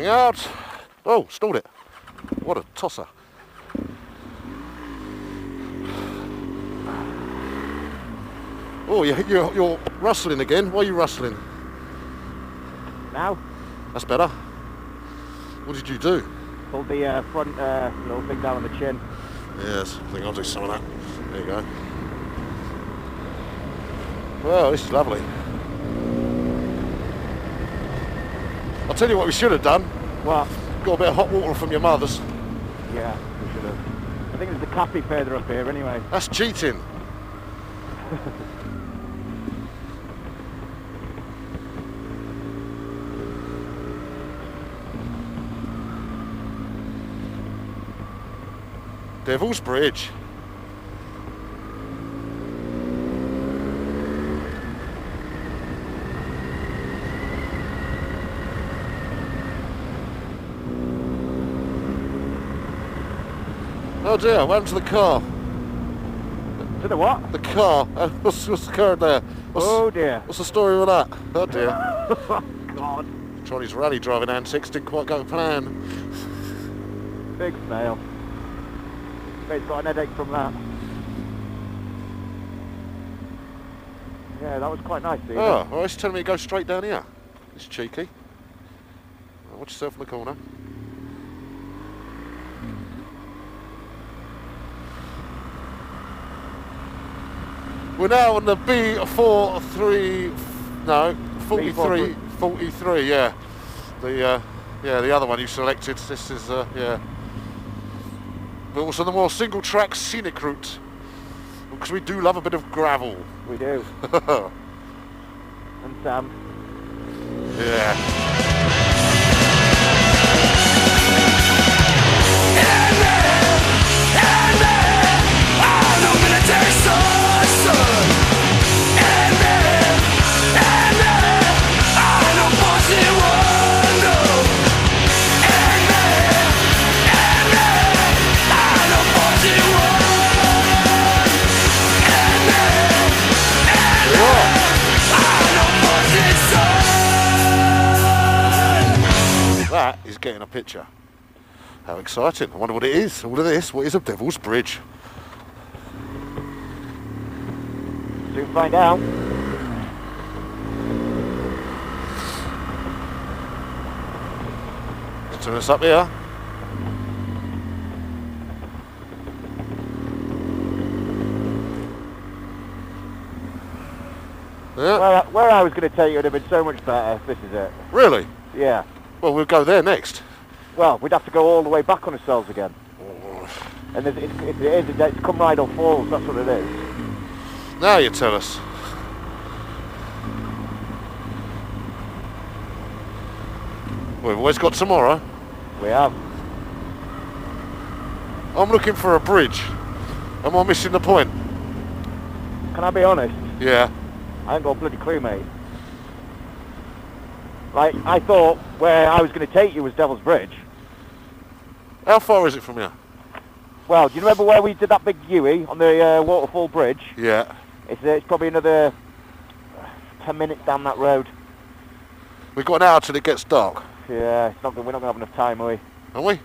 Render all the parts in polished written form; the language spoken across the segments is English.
out. Oh, stalled it. What a tosser. Oh, you're rustling again. Why are you rustling? Now? That's better. What did you do? Pulled the front little thing down on the chin. Yes, I think I'll do some of that. There you go. Well, this is lovely. I'll tell you what we should have done. What? Got a bit of hot water from your mother's. Yeah, we should have. I think there's a cafe further up here anyway. That's cheating. Devil's Bridge. Oh dear, what happened to the car? To the what? The car. What's occurred there? Oh dear. What's the story with that? Oh dear. God. Johnny's rally driving antics didn't quite go to plan. Big fail. He's got an headache from that. Yeah, that was quite nice. Oh, well, he's telling me to go straight down here. It's cheeky. Watch yourself in the corner. We're now on the B43, no, 43, 43, yeah. The other one you selected. This is, yeah. But also the more single track scenic route. Because we do love a bit of gravel. We do. And Sam. Yeah. That is getting a picture. How exciting. I wonder what it is. All of this. What is a Devil's Bridge? Soon find out. Let's turn us up here. Yeah. Where I was going to take you would have been so much better. This is it. Really? Yeah. Well, we'll go there next. Well, we'd have to go all the way back on ourselves again. And it's come right on falls, that's what it is. Now you tell us. We've always got tomorrow. We have. I'm looking for a bridge. Am I missing the point? Can I be honest? Yeah. I ain't got a bloody clue, mate. Like, I thought where I was going to take you was Devil's Bridge. How far is it from here? Well, do you remember where we did that big U-ey on the waterfall bridge? Yeah. It's probably another 10 minutes down that road. We've got an hour till it gets dark. Yeah, we're not going to have enough time, are we? Are we?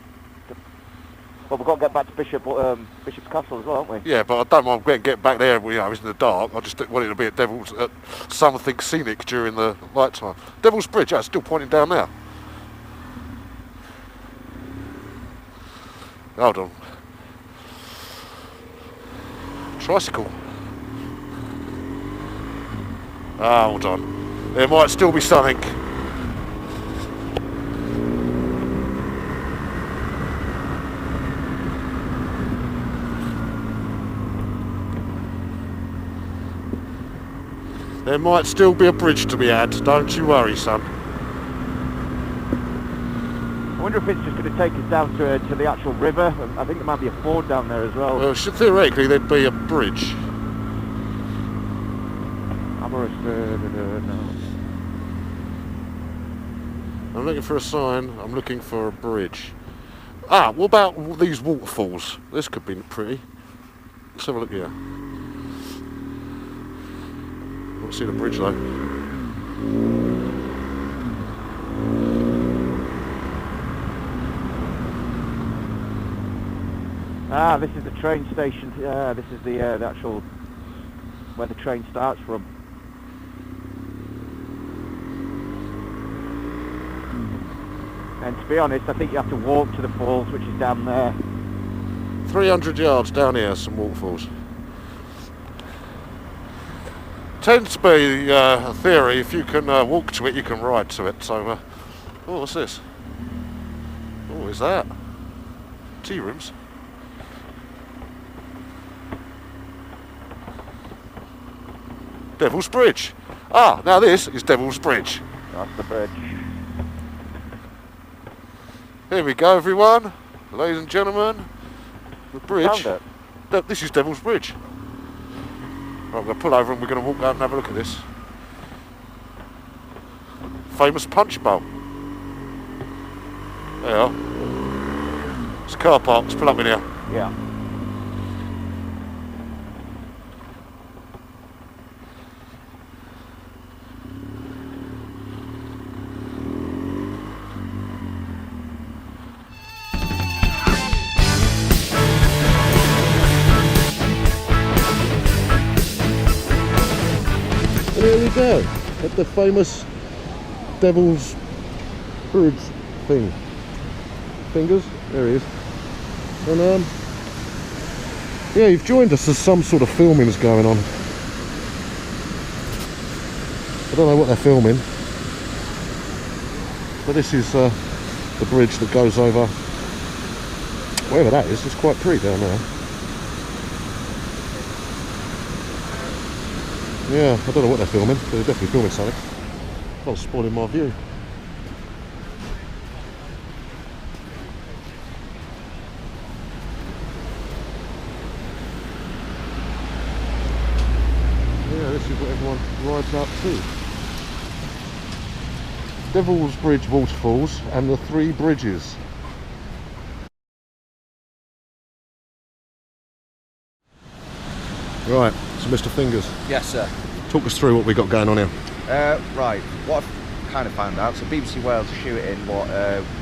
Well, we've got to get back to Bishop's Castle as well, haven't we? Yeah, but I don't mind getting back there, it's in the dark. I just want it to be at something scenic during the light time. Devil's Bridge, yeah, it's still pointing down there. Hold on. Tricycle. Ah, hold on. There might still be something. There might still be a bridge to be had, don't you worry, son. I wonder if it's just going to take us down to the actual river. I think there might be a ford down there as well. Well, theoretically there'd be a bridge. I'm looking for a sign, I'm looking for a bridge. Ah, what about these waterfalls? This could be pretty. Let's have a look here. I can't see the bridge though. Ah, this is the train station. This is the actual where the train starts from. And to be honest, I think you have to walk to the falls, which is down there. 300 yards down here, some waterfalls. Tends to be a theory, if you can walk to it, you can ride to it. So, oh, what's this? Oh, is that? Tea rooms. Devil's Bridge. Ah, now this is Devil's Bridge. That's the bridge. Here we go, everyone. Ladies and gentlemen, the bridge. Found it. This is Devil's Bridge. Right, I'm going to pull over and we're going to walk out and have a look at this. Famous punch bowl. There you are. It's a car park, let's pull up in here. Yeah. There we go, at the famous Devil's Bridge thing. Fingers, there he is. And yeah, you've joined us as some sort of filming's going on. I don't know what they're filming, but this is the bridge that goes over, wherever that is. It's quite pretty down there. Yeah, I don't know what they're filming, but they're definitely filming something. Not spoiling my view. Yeah, this is what everyone rides up to. Devil's Bridge waterfalls and the 3 bridges. Right, so Mr. Fingers, Yes, sir. talk us through what we got going on here. Right, what I've kind of found out, so BBC Wales are shooting what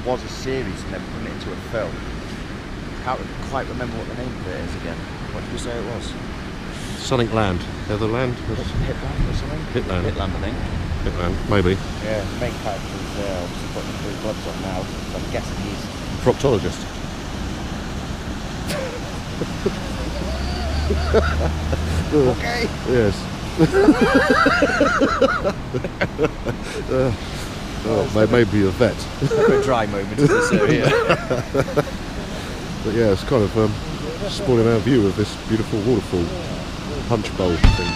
was a series and then putting it into a film. Can't quite remember what the name of it is again. What did we say it was? Something Land. Netherland? Hitland or something? Hitland. Hitland, I think. Hitland, maybe. Yeah, the main character is obviously putting the 3 gloves on now, so I'm guessing he's... Proctologist. Okay. Yes. Maybe a vet. A dry moment in this area. But yeah, it's kind of spoiling our view of this beautiful waterfall punch bowl thing.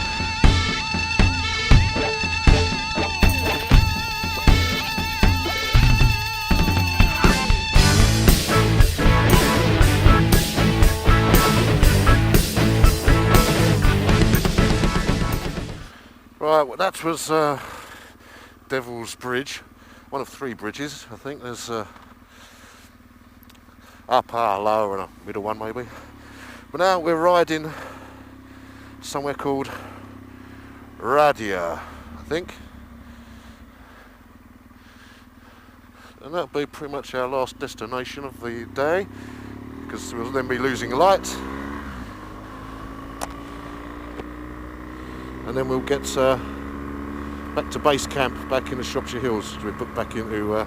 Right, well, that was Devil's Bridge, one of 3 bridges. I think there's upper, lower, and a middle one maybe. But now we're riding somewhere called Radia, I think. And that'll be pretty much our last destination of the day, because we'll then be losing light. And then we'll get back to base camp, back in the Shropshire Hills, as we put back into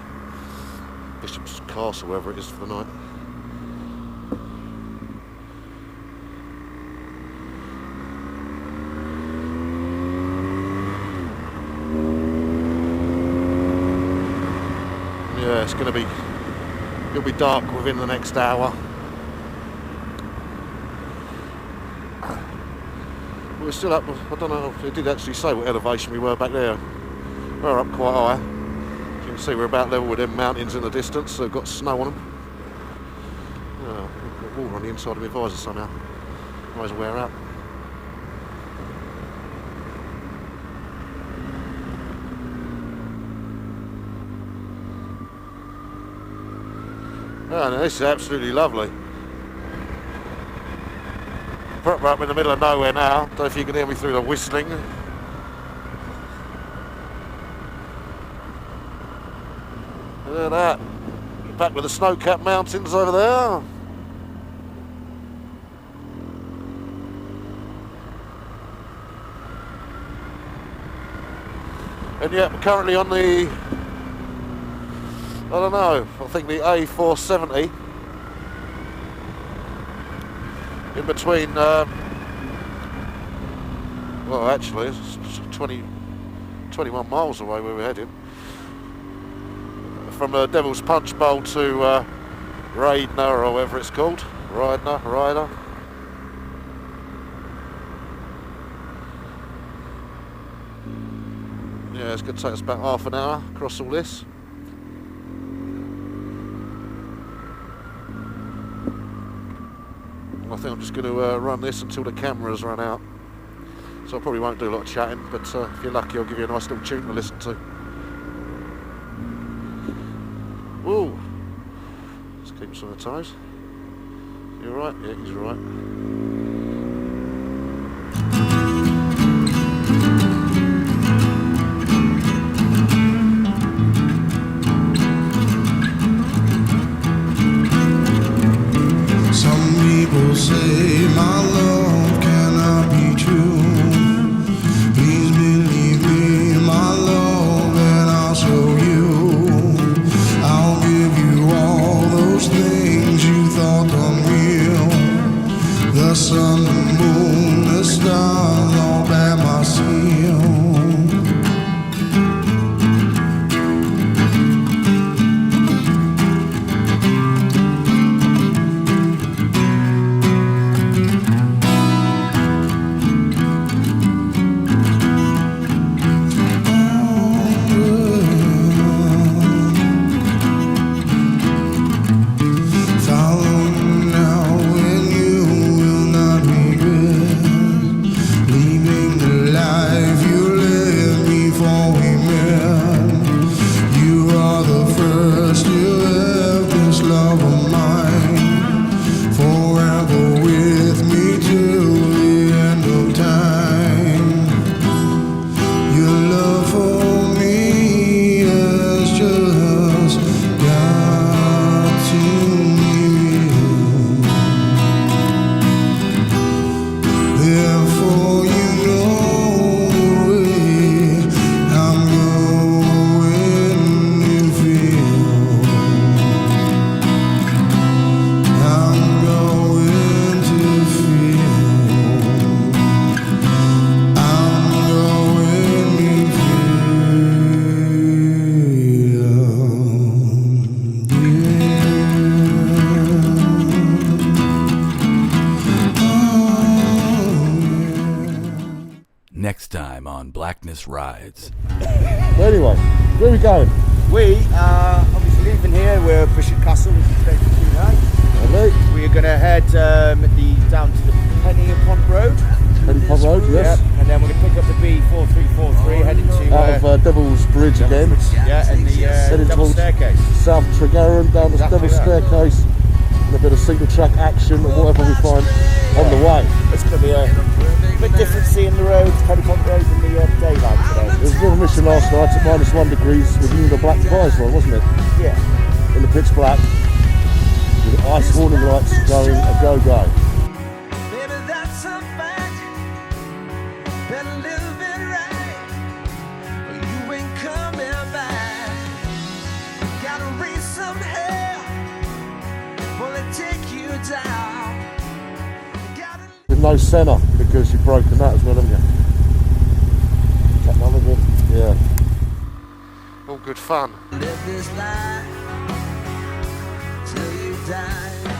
Bishop's Castle, wherever it is, for the night. Yeah, it's going to be, it'll be dark within the next hour. We're still up, I don't know if it did actually say what elevation we were back there. We're up quite high. As you can see, we're about level with them mountains in the distance, so they've got snow on them. Oh, we've got water on the inside of my visor somehow. Might as well wear out. Oh, no, this is absolutely lovely. We're up in the middle of nowhere now. Don't know if you can hear me through the whistling. Look at that. Back with the snow-capped mountains over there. And yet we're currently on the, I don't know, I think the A470 in between, well actually it's 21 miles away where we're heading. From Devil's Punch Bowl to Ryder or whatever it's called. Ryder. Yeah, it's going to take us about half an hour across all this. I think I'm just going to run this until the cameras run out. So I probably won't do a lot of chatting, but if you're lucky I'll give you a nice little tune to listen to. Whoa! Let's keep us on the toes. You alright? Yeah, he's alright. People say my love cannot be true. Please believe me, my love, and I'll show you. I'll give you all those things you thought unreal. The sun, the moon, the stars, all by my seal. Next time on Blackness Rides. Anyway, where are we going? We are obviously leaving here. We're at Bishop Castle, which is staying for 2 nights. Hello. We are going to head down to the Penny Pond Road. Penny Pond Road, yes. Yep. And then we're going to pick up the B4343, heading to out of Devil's Bridge again. Yeah, and the Devil's Staircase. South Tregaron, down the Devil's Staircase, and a bit of single track action or whatever we find on the way. It's going to be a bit different seeing the road, Penny Pond Road in the daylight today. It was a bit of a mission last night at -1 degrees with the black prize one, wasn't it? Yeah. In the pitch black, with the ice warning lights going a go-go. Baby, that's a fact. Better live it right, or you ain't coming back. Gotta raise some hell, will it take you down? With no centre, because you've broken that as well, haven't you? Technology. Yeah. All good fun. Live this life till you die.